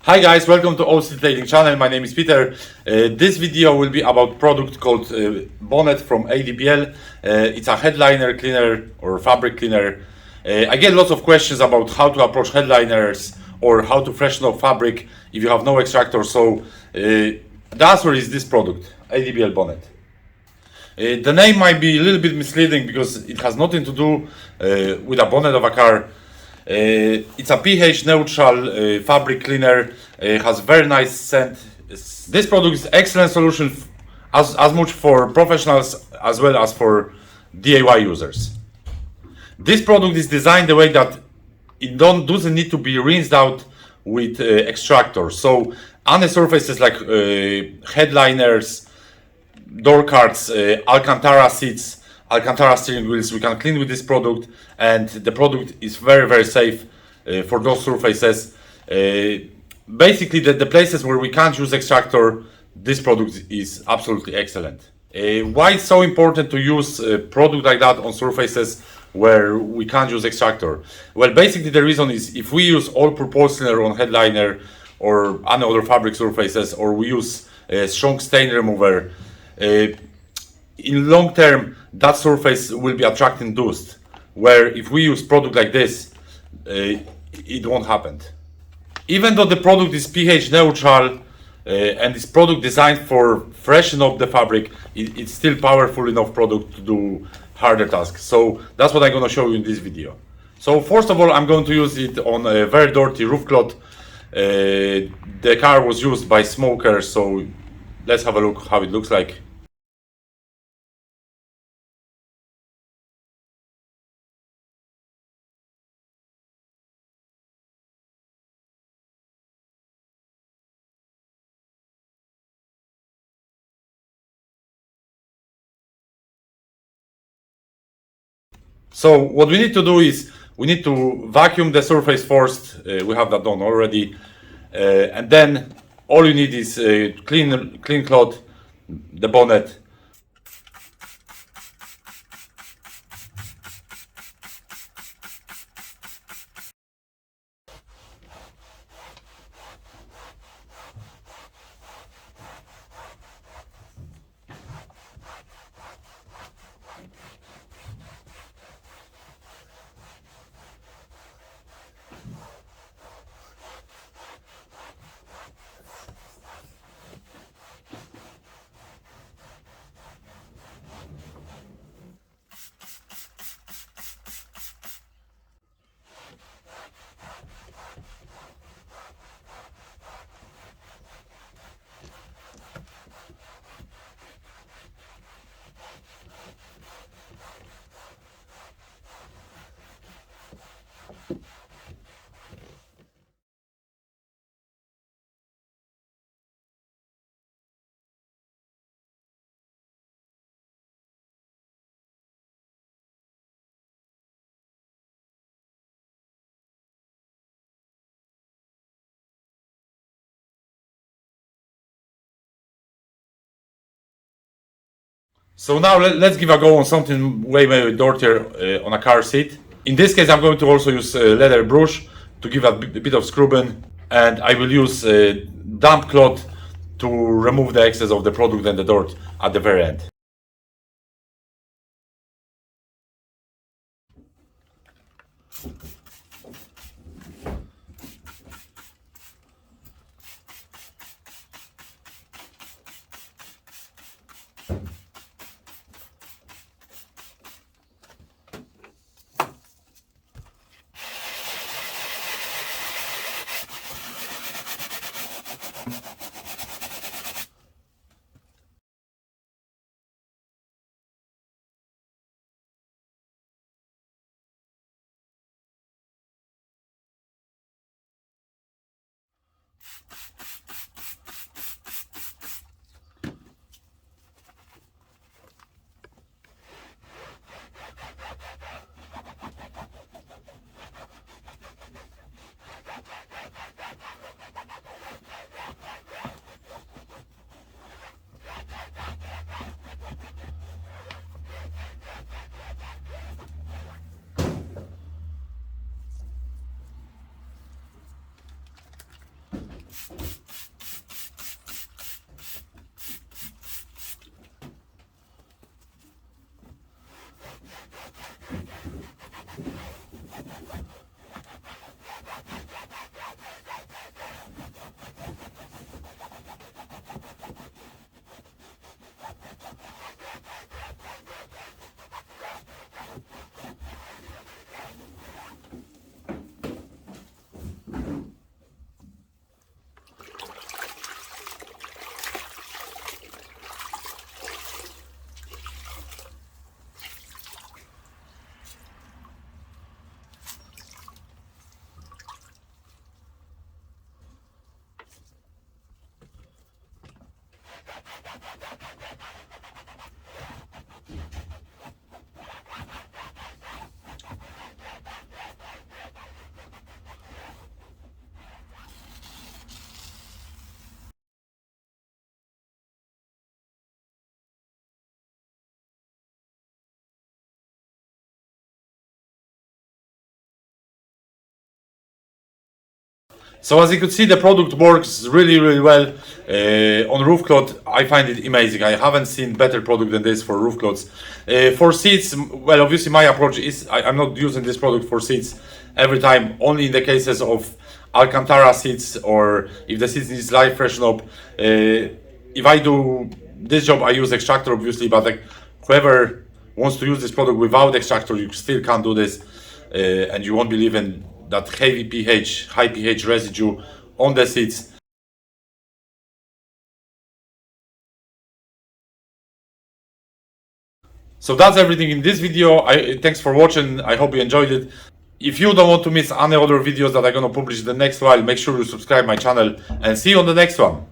Hi guys, welcome to OC Trading channel. My name is Peter. This video will be about product called Bonnet from ADBL. It's a headliner cleaner or fabric cleaner. I get lots of questions about how to approach headliners or how to freshen up fabric if you have no extractor. So the answer is this product, ADBL Bonnet. The name might be a little bit misleading because it has nothing to do with a bonnet of a car. It's a pH neutral fabric cleaner. Has very nice scent. This product is excellent solution as much for professionals as well as for DIY users. This product is designed the way that it doesn't need to be rinsed out with extractor. So any surfaces like headliners, door cards, Alcantara seats, Alcantara steering wheels, we can clean with this product, and the product is very safe for those surfaces. Basically, the places where we can't use extractor, this product is absolutely excellent. Why it's so important to use a product like that on surfaces where we can't use extractor? Well, basically the reason is if we use all-purpose cleaner on headliner or any other fabric surfaces, or we use a strong stain remover, in long term that surface will be attracting dust, where if we use product like this, it won't happen. Even though the product is pH neutral and this product designed for freshen up the fabric, it's still powerful enough product to do harder tasks. So that's what I'm going to show you in this video. So first of all, I'm going to use it on a very dirty roof cloth. The car was used by smokers, so let's have a look how it looks like. So what we need to do is we need to vacuum the surface first. We have that done already, and then all you need is clean cloth, the bonnet. So now let's give a go on something way dirtier on a car seat. In this case, I'm going to also use a leather brush to give a bit of scrubbing, and I will use damp cloth to remove the excess of the product and the dirt at the very end. So as you can see, the product works really well on roof cloth. I find it amazing. I haven't seen better product than this for roof cloths. For seats, well, obviously my approach is I'm not using this product for seats every time, only in the cases of Alcantara seats, or if the seats needs light freshen up. If I do this job, I use extractor obviously, but like whoever wants to use this product without extractor, you still can't do this, and you won't be leaving that heavy pH, high pH residue on the seats. So that's everything in this video. Thanks for watching. I hope you enjoyed it. If you don't want to miss any other videos that I'm gonna publish in the next while, make sure you subscribe my channel and see you on the next one.